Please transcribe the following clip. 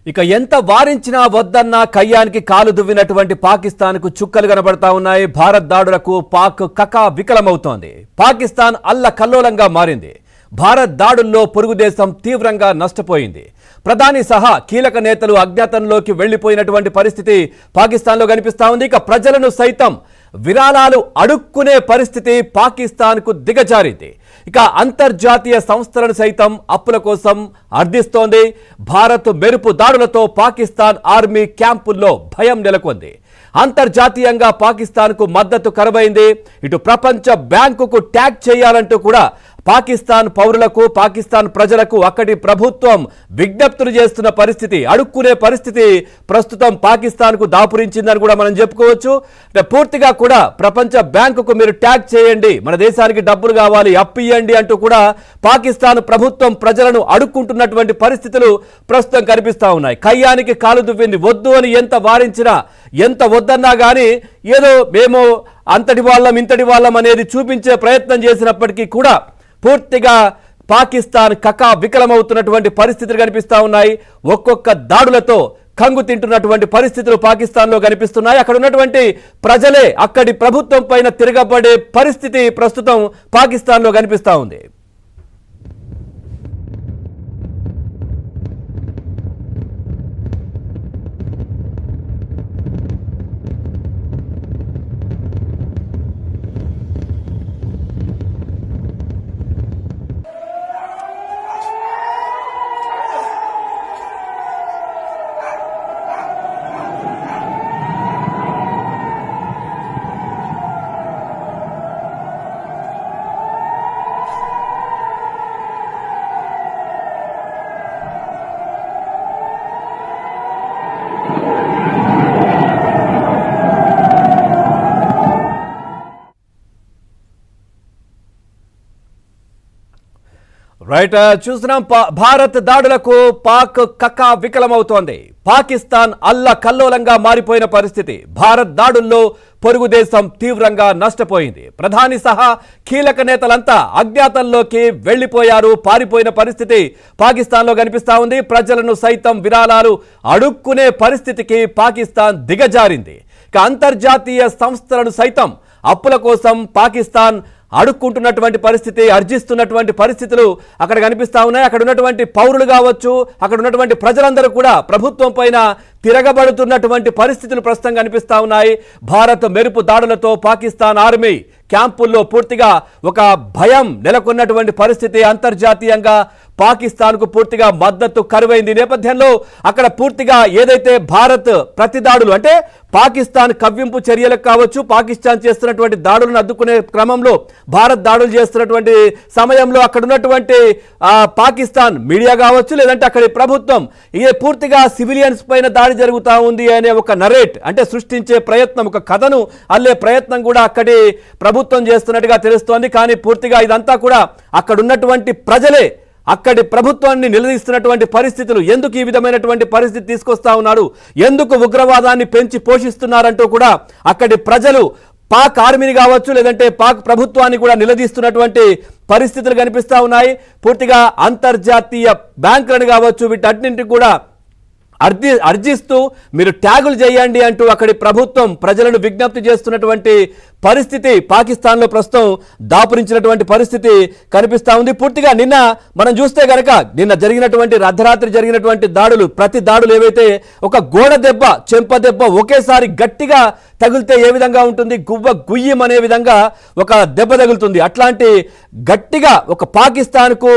ఇక ఎంత వారించినా వద్దన్నా కయ్యానికి కాలు దువ్వినటువంటి పాకిస్తాన్కు చుక్కలు కనబడతా ఉన్నాయి. భారత్ దాడులకు పాక్ కకా వికలమవుతోంది. పాకిస్తాన్ అల్లకల్లోలంగా మారింది. భారత్ దాడుల్లో పొరుగు దేశం తీవ్రంగా నష్టపోయింది. ప్రధాని సహా కీలక నేతలు అజ్ఞాతంలోకి వెళ్లిపోయినటువంటి పరిస్థితి పాకిస్తాన్లో కనిపిస్తా ఉంది. ఇక ప్రజలను సైతం విరాళాలు అడుక్కునే పరిస్థితి పాకిస్తాన్కు దిగజారింది. ఇక అంతర్జాతీయ సంస్థలను సైతం అప్పుల కోసం అర్థిస్తోంది. భారత్ మెరుపు దాడులతో పాకిస్తాన్ ఆర్మీ క్యాంపుల్లో భయం నెలకొంది. అంతర్జాతీయంగా పాకిస్తాన్కు మద్దతు కరువైంది. ఇటు ప్రపంచ బ్యాంకుకు ట్యాగ్ చేయాలంటూ కూడా పాకిస్తాన్ పౌరులకు, పాకిస్తాన్ ప్రజలకు అక్కడి ప్రభుత్వం విజ్ఞప్తులు చేస్తున్న పరిస్థితి, అడుక్కునే పరిస్థితి ప్రస్తుతం పాకిస్తాన్కు దాపురించిందని కూడా మనం చెప్పుకోవచ్చు. పూర్తిగా కూడా ప్రపంచ బ్యాంకుకు మీరు ట్యాగ్ చేయండి, మన దేశానికి డబ్బులు కావాలి, అప్పియండి అంటూ కూడా పాకిస్తాన్ ప్రభుత్వం ప్రజలను అడుక్కుంటున్నటువంటి పరిస్థితులు ప్రస్తుతం కనిపిస్తా ఉన్నాయి. కయ్యానికి కాలు దువ్వింది. వద్దు అని ఎంత వారించినా, ఎంత వద్దన్నా కానీ ఏదో మేము అంతటి వాళ్ళం ఇంతటి వాళ్ళం అనేది చూపించే ప్రయత్నం చేసినప్పటికీ కూడా పూర్తిగా పాకిస్తాన్ కకా వికలమవుతున్నటువంటి పరిస్థితులు కనిపిస్తా ఉన్నాయి. ఒక్కొక్క దాడులతో కంగు తింటున్నటువంటి పరిస్థితులు పాకిస్తాన్లో కనిపిస్తున్నాయి. అక్కడ ఉన్నటువంటి ప్రజలే అక్కడి ప్రభుత్వం పైన తిరగబడే పరిస్థితి ప్రస్తుతం పాకిస్తాన్లో కనిపిస్తా ఉంది. రైట్, చూస్తున్నాం భారత్ దాడులకు పాక్ కక్కా వికలమవుతోంది. పాకిస్తాన్ అల్లకల్లోలంగా మారిపోయిన పరిస్థితి. భారత్ దాడుల్లో పొరుగు దేశం తీవ్రంగా నష్టపోయింది. ప్రధాని సహా కీలక నేతలంతా అజ్ఞాతంలోకి వెళ్లిపోయారు, పారిపోయిన పరిస్థితి పాకిస్తాన్లో కనిపిస్తా ఉంది. ప్రజలను సైతం విరాళాలు అడుక్కునే పరిస్థితికి పాకిస్తాన్ దిగజారింది. ఇక అంతర్జాతీయ సంస్థలను సైతం అప్పుల కోసం పాకిస్తాన్ అడుక్కుంటున్నటువంటి పరిస్థితి, అర్జిస్తున్నటువంటి పరిస్థితులు అక్కడ కనిపిస్తా ఉన్నాయి. అక్కడ ఉన్నటువంటి పౌరులు కావచ్చు, అక్కడ ఉన్నటువంటి ప్రజలందరూ కూడా ప్రభుత్వం పైన తిరగబడుతున్నటువంటి పరిస్థితులు ప్రస్తుతం కనిపిస్తా ఉన్నాయి. భారత్ మెరుపు దాడులతో పాకిస్తాన్ ఆర్మీ క్యాంపుల్లో పూర్తిగా ఒక భయం నెలకొన్నటువంటి పరిస్థితి. అంతర్జాతీయంగా పాకిస్తాన్కు పూర్తిగా మద్దతు కరువైంది. నేపథ్యంలో అక్కడ పూర్తిగా ఏదైతే భారత్ ప్రతి దాడులు అంటే పాకిస్తాన్ కవ్వింపు చర్యలకు కావచ్చు, పాకిస్తాన్ చేస్తున్నటువంటి దాడులను అడ్డుకునే క్రమంలో భారత్ దాడులు చేస్తున్నటువంటి సమయంలో అక్కడ ఉన్నటువంటి పాకిస్తాన్ మీడియా కావచ్చు, లేదంటే అక్కడి ప్రభుత్వం ఇది పూర్తిగా సివిలియన్స్ పైన దాడి జరుగుతూ ఉంది అనే ఒక నరేట్ అంటే సృష్టించే ప్రయత్నం, ఒక కథను అల్లే ప్రయత్నం కూడా అక్కడి ప్రభుత్వం చేస్తున్నట్టుగా తెలుస్తోంది. కానీ పూర్తిగా ఇదంతా కూడా అక్కడ ఉన్నటువంటి ప్రజలే అక్కడి ప్రభుత్వాన్ని నిలదీస్తున్నటువంటి పరిస్థితులు. ఎందుకు ఈ విధమైనటువంటి పరిస్థితి తీసుకొస్తా ఉన్నాడు, ఎందుకు ఉగ్రవాదాన్ని పెంచి పోషిస్తున్నారంటూ కూడా అక్కడి ప్రజలు పాక్ ఆర్మీని కావచ్చు, లేదంటే పాక్ ప్రభుత్వాన్ని కూడా నిలదీస్తున్నటువంటి పరిస్థితులు కనిపిస్తా ఉన్నాయి. పూర్తిగా అంతర్జాతీయ బ్యాంకులను కావచ్చు, వీటన్నింటికి కూడా అర్జిస్తూ మీరు ట్యాగులు చేయండి అంటూ అక్కడి ప్రభుత్వం ప్రజలను విజ్ఞప్తి చేస్తున్నటువంటి పరిస్థితి పాకిస్తాన్లో ప్రస్తుతం దాపురించినటువంటి పరిస్థితి కనిపిస్తా ఉంది. పూర్తిగా నిన్న మనం చూస్తే కనుక నిన్న జరిగినటువంటి అర్ధరాత్రి జరిగినటువంటి దాడులు, ప్రతి దాడులు ఏవైతే ఒక గోడ దెబ్బ, చెంప దెబ్బ ఒకేసారి గట్టిగా తగిలితే ఏ విధంగా ఉంటుంది, గువ్వ గుయ్యం అనే విధంగా ఒక దెబ్బ తగులుతుంది. అట్లాంటి గట్టిగా ఒక పాకిస్తాన్కు